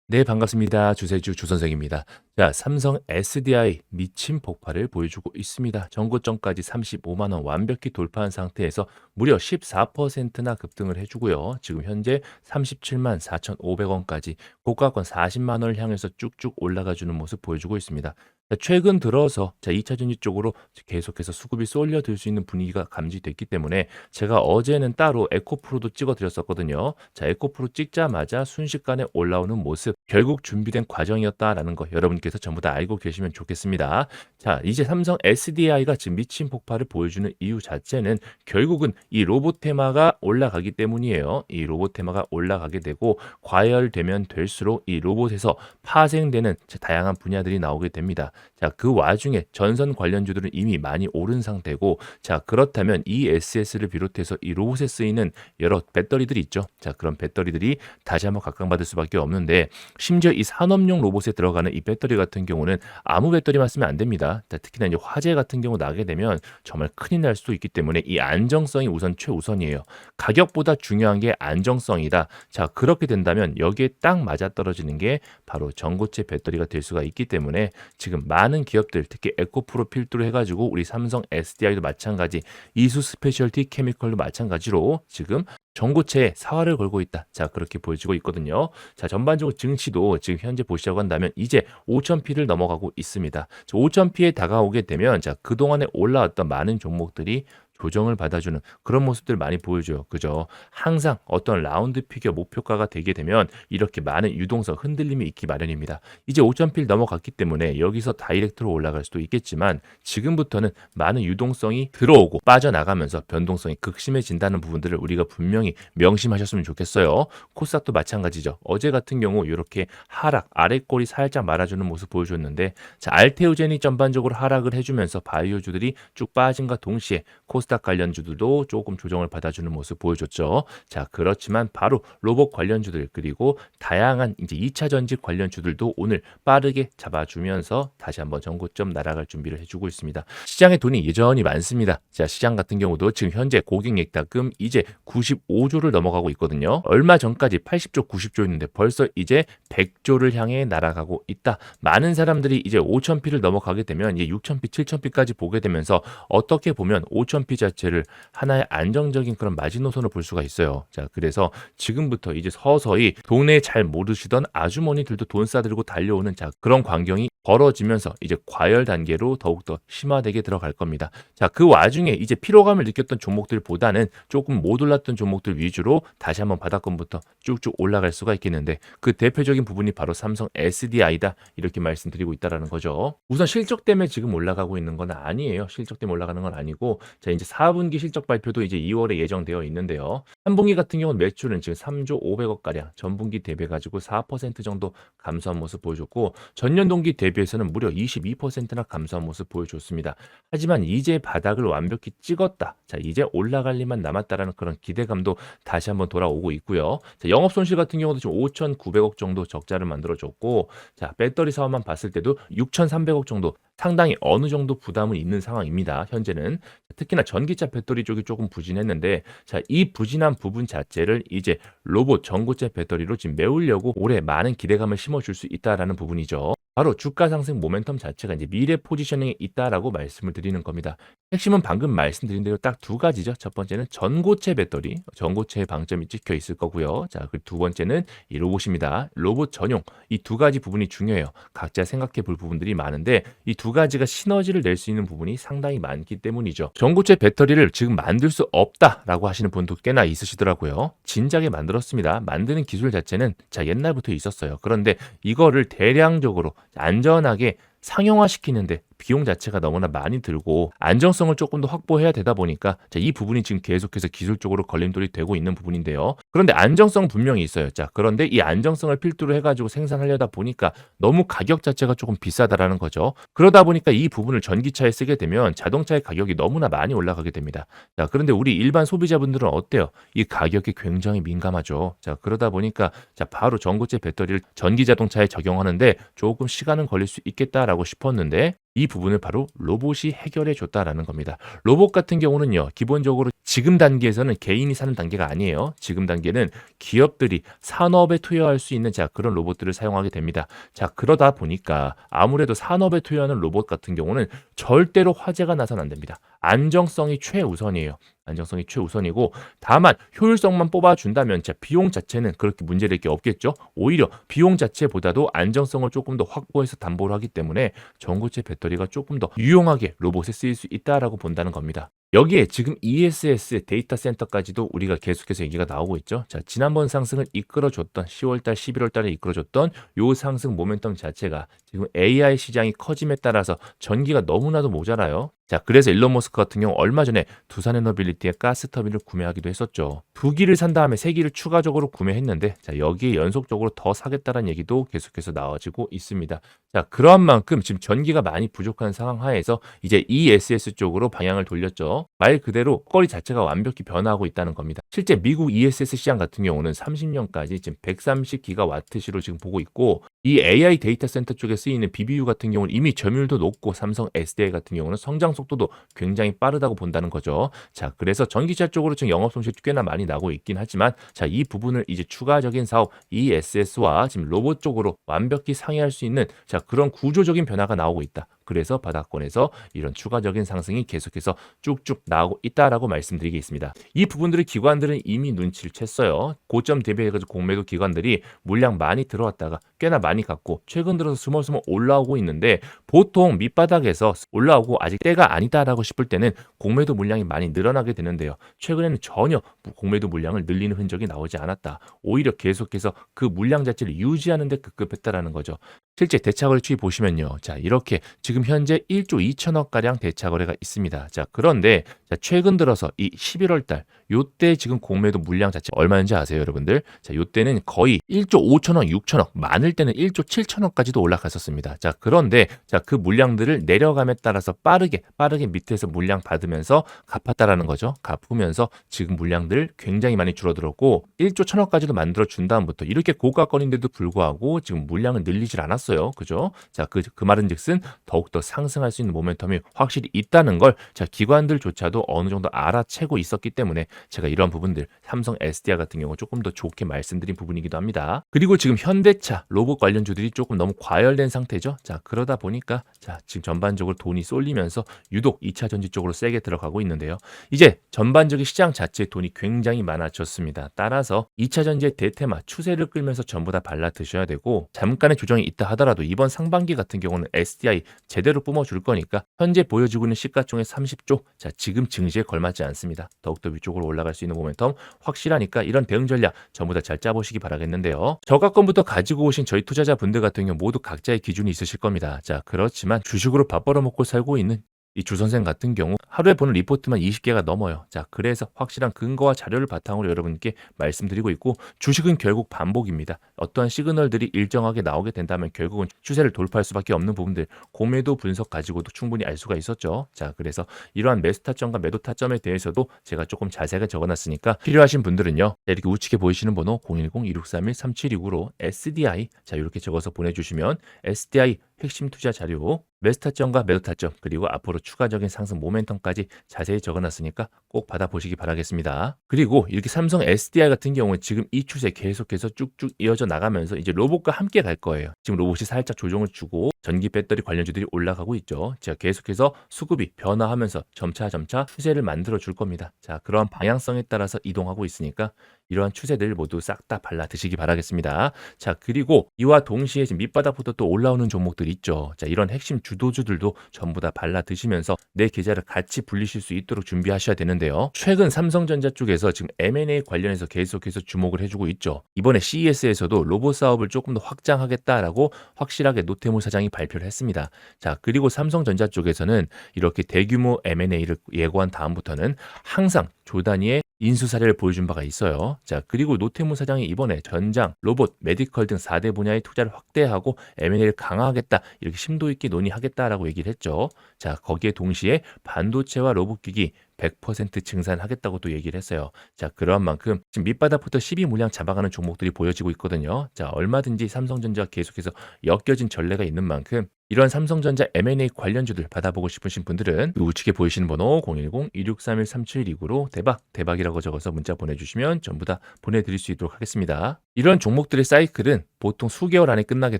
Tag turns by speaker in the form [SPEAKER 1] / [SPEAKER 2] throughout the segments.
[SPEAKER 1] 네, 반갑습니다. 주세주 주선생입니다. 자, 삼성 SDI 미친 폭발을 보여주고 있습니다. 전고점까지 35만 원 완벽히 돌파한 상태에서 무려 14%나 급등을 해주고요. 지금 현재 37만 4,500원까지 고가권 40만 원을 향해서 쭉쭉 올라가주는 모습 보여주고 있습니다. 자, 최근 들어서 2차 전지 쪽으로 계속해서 수급이 쏠려들 수 있는 분위기가 감지됐기 때문에 제가 어제는 따로 에코프로도 찍어드렸었거든요. 자, 에코프로 찍자마자 순식간에 올라오는 모습, 결국 준비된 과정이었다라는 거 여러분께서 전부 다 알고 계시면 좋겠습니다. 자, 이제 삼성 SDI가 지금 미친 폭발을 보여주는 이유 자체는 결국은 이 로봇 테마가 올라가기 때문이에요. 이 로봇 테마가 올라가게 되고 과열되면 될수록 이 로봇에서 파생되는 다양한 분야들이 나오게 됩니다. 자, 그 와중에 전선 관련주들은 이미 많이 오른 상태고, 자, 그렇다면 이 SS를 비롯해서 이 로봇에 쓰이는 여러 배터리들이 있죠. 자, 그런 배터리들이 다시 한번 각광받을 수밖에 없는데, 심지어 이 산업용 로봇에 들어가는 이 배터리 같은 경우는 아무 배터리만 쓰면 안 됩니다. 자, 특히나 이제 화재 같은 경우 나게 되면 정말 큰일 날 수도 있기 때문에 이 안정성이 우선 최우선이에요. 가격보다 중요한 게 안정성이다. 자, 그렇게 된다면 여기에 딱 맞아떨어지는 게 바로 전고체 배터리가 될 수가 있기 때문에 지금 많은 기업들, 특히 에코프로 필두로 해가지고 우리 삼성 SDI도 마찬가지, 이수 스페셜티 케미컬도 마찬가지로 지금 전고체에 사활을 걸고 있다. 자, 그렇게 보여지고 있거든요. 자, 전반적으로 증시도 지금 현재 보시자고 한다면 이제 5,000P를 넘어가고 있습니다. 5,000P에 다가오게 되면 자, 그동안에 올라왔던 많은 종목들이 조정을 받아주는 그런 모습들 많이 보여줘요. 그죠? 항상 어떤 라운드 피겨 목표가가 되게 되면 이렇게 많은 유동성, 흔들림이 있기 마련입니다. 이제 5,000필 넘어갔기 때문에 여기서 다이렉트로 올라갈 수도 있겠지만 지금부터는 많은 유동성이 들어오고 빠져나가면서 변동성이 극심해진다는 부분들을 우리가 분명히 명심하셨으면 좋겠어요. 코스닥도 마찬가지죠. 어제 같은 경우 이렇게 하락, 아래꼬리 살짝 말아주는 모습 보여줬는데, 자, 알테오젠이 전반적으로 하락을 해주면서 바이오주들이 쭉 빠짐과 동시에 코스닥 관련주들도 조금 조정을 받아주는 모습 보여줬죠. 자, 그렇지만 바로 로봇 관련주들 그리고 다양한 이제 2차 전지 관련주들도 오늘 빠르게 잡아주면서 다시 한번 전고점 날아갈 준비를 해주고 있습니다. 시장에 돈이 여전히 많습니다. 자, 시장 같은 경우도 지금 현재 고객예탁금 이제 95조를 넘어가고 있거든요. 얼마 전까지 80조, 90조였는데 벌써 이제 100조를 향해 날아가고 있다. 많은 사람들이 이제 5,000P를 넘어가게 되면 이제 6,000P, 7,000P까지 보게 되면서 어떻게 보면 5,000P 자체를 하나의 안정적인 그런 마지노선으로 볼 수가 있어요. 자, 그래서 지금부터 이제 서서히 동네에 잘 모르시던 아주머니들도 돈 싸들고 달려오는 자, 그런 광경이 벌어지면서 이제 과열 단계로 더욱더 심화되게 들어갈 겁니다. 자, 그 와중에 이제 피로감을 느꼈던 종목들보다는 조금 못 올랐던 종목들 위주로 다시 한번 바닥권부터 쭉쭉 올라갈 수가 있겠는데, 그 대표적인 부분이 바로 삼성 SDI다, 이렇게 말씀드리고 있다라는 거죠. 우선 실적 때문에 지금 올라가고 있는 건 아니에요. 실적 때문에 올라가는 건 아니고, 자, 이제 4분기 실적 발표도 이제 2월에 예정되어 있는데요. 3분기 같은 경우는 매출은 지금 3조 500억 가량, 전분기 대비 가지고 4% 정도 감소한 모습 보여줬고, 전년 동기 대비해서는 무려 22%나 감소한 모습 보여줬습니다. 하지만 이제 바닥을 완벽히 찍었다. 자, 이제 올라갈 일만 남았다라는 그런 기대감도 다시 한번 돌아오고 있고요. 자, 영업 손실 같은 경우도 지금 5,900억 정도 적자를 만들어줬고, 자, 배터리 사업만 봤을 때도 6,300억 정도, 상당히 어느 정도 부담은 있는 상황입니다. 현재는 특히나 전기차 배터리 쪽이 조금 부진했는데, 자, 이 부진한 부분 자체를 이제 로봇 전고체 배터리로 지금 메우려고 올해 많은 기대감을 심어줄 수 있다라는 부분이죠. 바로 주가 상승 모멘텀 자체가 이제 미래 포지셔닝에 있다라고 말씀을 드리는 겁니다. 핵심은 방금 말씀드린 대로 딱 두 가지죠. 첫 번째는 전고체 배터리, 전고체의 방점이 찍혀 있을 거고요. 자, 그 두 번째는 이 로봇입니다. 로봇 전용, 이 두 가지 부분이 중요해요. 각자 생각해 볼 부분들이 많은데 이 두 가지가 시너지를 낼 수 있는 부분이 상당히 많기 때문이죠. 전고체 배터리를 지금 만들 수 없다라고 하시는 분도 꽤나 있으시더라고요. 진작에 만들었습니다. 만드는 기술 자체는 자, 옛날부터 있었어요. 그런데 이거를 대량적으로 안전하게 상용화시키는데 비용 자체가 너무나 많이 들고 안정성을 조금 더 확보해야 되다 보니까 자, 이 부분이 지금 계속해서 기술적으로 걸림돌이 되고 있는 부분인데요. 그런데 안정성 분명히 있어요. 자, 그런데 이 안정성을 필두로 해가지고 생산하려다 보니까 너무 가격 자체가 조금 비싸다라는 거죠. 그러다 보니까 이 부분을 전기차에 쓰게 되면 자동차의 가격이 너무나 많이 올라가게 됩니다. 자, 그런데 우리 일반 소비자분들은 어때요? 이 가격이 굉장히 민감하죠. 자, 그러다 보니까 자, 바로 전고체 배터리를 전기 자동차에 적용하는데 조금 시간은 걸릴 수 있겠다라고 싶었는데 이 부분을 바로 로봇이 해결해 줬다라는 겁니다. 로봇 같은 경우는요, 기본적으로 지금 단계에서는 개인이 사는 단계가 아니에요. 지금 단계는 기업들이 산업에 투여할 수 있는 자 그런 로봇들을 사용하게 됩니다. 자 그러다 보니까 아무래도 산업에 투여하는 로봇 같은 경우는 절대로 화재가 나서는 안 됩니다. 안정성이 최우선이에요. 안정성이 최우선이고 다만 효율성만 뽑아준다면 자 비용 자체는 그렇게 문제될 게 없겠죠. 오히려 비용 자체보다도 안정성을 조금 더 확보해서 담보를 하기 때문에 전고체 배터리가 조금 더 유용하게 로봇에 쓰일 수 있다라고 본다는 겁니다. 여기에 지금 ESS 데이터 센터까지도 우리가 계속해서 얘기가 나오고 있죠. 자, 지난번 상승을 이끌어줬던 10월 달, 11월 달에 이끌어줬던 요 상승 모멘텀 자체가 지금 AI 시장이 커짐에 따라서 전기가 너무나도 모자라요. 자, 그래서 일론 머스크 같은 경우 얼마 전에 두산에너빌리티의 가스 터빈을 구매하기도 했었죠. 2기를 산 다음에 3기를 추가적으로 구매했는데 자, 여기에 연속적으로 더 사겠다는 얘기도 계속해서 나와지고 있습니다. 자, 그러한 만큼 지금 전기가 많이 부족한 상황 하에서 이제 ESS 쪽으로 방향을 돌렸죠. 말 그대로 거리 자체가 완벽히 변화하고 있다는 겁니다. 실제 미국 ESS 시장 같은 경우는 30년까지 지금 130기가와트시로 지금 보고 있고 이 AI 데이터 센터 쪽에 쓰이는 BBU 같은 경우는 이미 점유율도 높고 삼성 SDI 같은 경우는 성장 속도도 굉장히 빠르다고 본다는 거죠. 자, 그래서 전기차 쪽으로 지금 영업 손실이 꽤나 많이 나고 있긴 하지만 자, 이 부분을 이제 추가적인 사업 ESS와 지금 로봇 쪽으로 완벽히 상회할 수 있는 자, 그런 구조적인 변화가 나오고 있다. 그래서 바닥권에서 이런 추가적인 상승이 계속해서 쭉쭉 나오고 있다라고 말씀드리겠습니다. 이 부분들을 기관들은 이미 눈치를 챘어요. 고점 대비해가지고 공매도 기관들이 물량 많이 들어왔다가 꽤나 많이 갔고 최근 들어서 스멀스멀 올라오고 있는데 보통 밑바닥에서 올라오고 아직 때가 아니다라고 싶을 때는 공매도 물량이 많이 늘어나게 되는데요. 최근에는 전혀 공매도 물량을 늘리는 흔적이 나오지 않았다. 오히려 계속해서 그 물량 자체를 유지하는 데 급급했다라는 거죠. 실제 대차거래 추이 보시면요. 자, 이렇게 지금 현재 1조 2천억 가량 대차거래가 있습니다. 자, 그런데 자, 최근 들어서 이 11월 달 요때 지금 공매도 물량 자체 얼마인지 아세요, 여러분들? 자, 요때는 거의 1조 5천억, 6천억, 많을 때는 1조 7천억까지도 올라갔었습니다. 자, 그런데 자, 그 물량들을 내려감에 따라서 빠르게 밑에서 물량 받으면서 갚았다라는 거죠. 갚으면서 지금 물량들 굉장히 많이 줄어들었고 1조 1천억까지도 만들어 준 다음부터 이렇게 고가권인데도 불구하고 지금 물량을 늘리질 않았어요. 그죠? 자, 그 말은즉슨 더욱더 상승할 수 있는 모멘텀이 확실히 있다는 걸 자, 기관들조차도 어느 정도 알아채고 있었기 때문에 제가 이런 부분들 삼성 SDI 같은 경우 조금 더 좋게 말씀드린 부분이기도 합니다. 그리고 지금 현대차 로봇 관련주들이 조금 너무 과열된 상태죠. 자, 그러다 보니까 자, 지금 전반적으로 돈이 쏠리면서 유독 2차 전지 쪽으로 세게 들어가고 있는데요. 이제 전반적인 시장 자체에 돈이 굉장히 많아졌습니다. 따라서 2차 전지의 대테마 추세를 끌면서 전부 다 발라 드셔야 되고 잠깐의 조정이 있다 하더라도 이번 상반기 같은 경우는 SDI 제대로 뿜어줄 거니까 현재 보여지고 있는 시가총액 30조 자, 지금 증시에 걸맞지 않습니다. 더욱더 위쪽으로 올라갈 수 있는 모멘텀 확실하니까 이런 대응 전략 전부 다 잘 짜보시기 바라겠는데요. 저가권부터 가지고 오신 저희 투자자분들 같은 경우 모두 각자의 기준이 있으실 겁니다. 자, 그렇지만 주식으로 밥 벌어먹고 살고 있는 이 주선생 같은 경우 하루에 보는 리포트만 20개가 넘어요. 자, 그래서 확실한 근거와 자료를 바탕으로 여러분께 말씀드리고 있고 주식은 결국 반복입니다. 어떠한 시그널들이 일정하게 나오게 된다면 결국은 추세를 돌파할 수밖에 없는 부분들 공매도 분석 가지고도 충분히 알 수가 있었죠. 자, 그래서 이러한 매수 타점과 매도 타점에 대해서도 제가 조금 자세하게 적어놨으니까 필요하신 분들은요. 이렇게 우측에 보이시는 번호 010-2631-3729로 SDI 자, 이렇게 적어서 보내주시면 SDI 핵심 투자 자료, 매수 타점과 매도 타점, 그리고 앞으로 추가적인 상승 모멘텀까지 자세히 적어놨으니까 꼭 받아보시기 바라겠습니다. 그리고 이렇게 삼성 SDI 같은 경우는 지금 이 추세 계속해서 쭉쭉 이어져 나가면서 이제 로봇과 함께 갈 거예요. 지금 로봇이 살짝 조정을 주고 전기 배터리 관련주들이 올라가고 있죠. 제가 계속해서 수급이 변화하면서 점차 추세를 만들어 줄 겁니다. 자, 그런 방향성에 따라서 이동하고 있으니까 이러한 추세들 모두 싹 다 발라 드시기 바라겠습니다. 자, 그리고 이와 동시에 지금 밑바닥부터 또 올라오는 종목들 있죠. 자, 이런 핵심 주도주들도 전부 다 발라 드시면서 내 계좌를 같이 불리실 수 있도록 준비하셔야 되는데요. 최근 삼성전자 쪽에서 지금 M&A 관련해서 계속해서 주목을 해주고 있죠. 이번에 CES에서도 로봇 사업을 조금 더 확장하겠다라고 확실하게 노태무 사장이 발표를 했습니다. 자, 그리고 삼성전자 쪽에서는 이렇게 대규모 M&A를 예고한 다음부터는 항상 조단위의 인수 사례를 보여준 바가 있어요. 자, 그리고 노태무 사장이 이번에 전장, 로봇, 메디컬 등 4대 분야의 투자를 확대하고 M&A를 강화하겠다 이렇게 심도 있게 논의하겠다라고 얘기를 했죠. 자, 거기에 동시에 반도체와 로봇기기, 100% 증산하겠다고도 얘기를 했어요. 자, 그러한 만큼 지금 밑바닥부터 12 물량 잡아가는 종목들이 보여지고 있거든요. 자, 얼마든지 삼성전자 계속해서 엮여진 전례가 있는 만큼 이런 삼성전자 M&A 관련주들 받아보고 싶으신 분들은 그 우측에 보이시는 번호 010-2631-3729로 대박이라고 적어서 문자 보내주시면 전부 다 보내드릴 수 있도록 하겠습니다. 이런 종목들의 사이클은 보통 수개월 안에 끝나게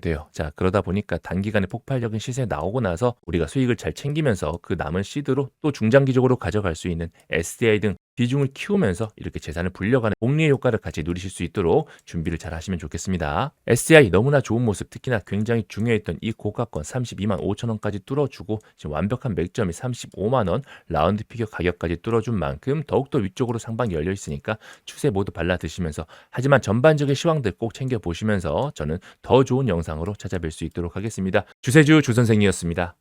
[SPEAKER 1] 돼요. 자, 그러다 보니까 단기간에 폭발적인 시세 나오고 나서 우리가 수익을 잘 챙기면서 그 남은 시드로 또 중장기적으로 가져갈 수 있는 SDI 등 비중을 키우면서 이렇게 재산을 불려가는 복리의 효과를 같이 누리실 수 있도록 준비를 잘 하시면 좋겠습니다. SDI 너무나 좋은 모습, 특히나 굉장히 중요했던 이 고가권 32만 5천 원까지 뚫어주고 지금 완벽한 맥점이 35만 원 라운드 피겨 가격까지 뚫어준 만큼 더욱더 위쪽으로 상방이 열려 있으니까 추세 모두 발라 드시면서, 하지만 전반적인 시황들 꼭 챙겨 보시면서 저는 더 좋은 영상으로 찾아뵐 수 있도록 하겠습니다. 주세주 주선생이었습니다.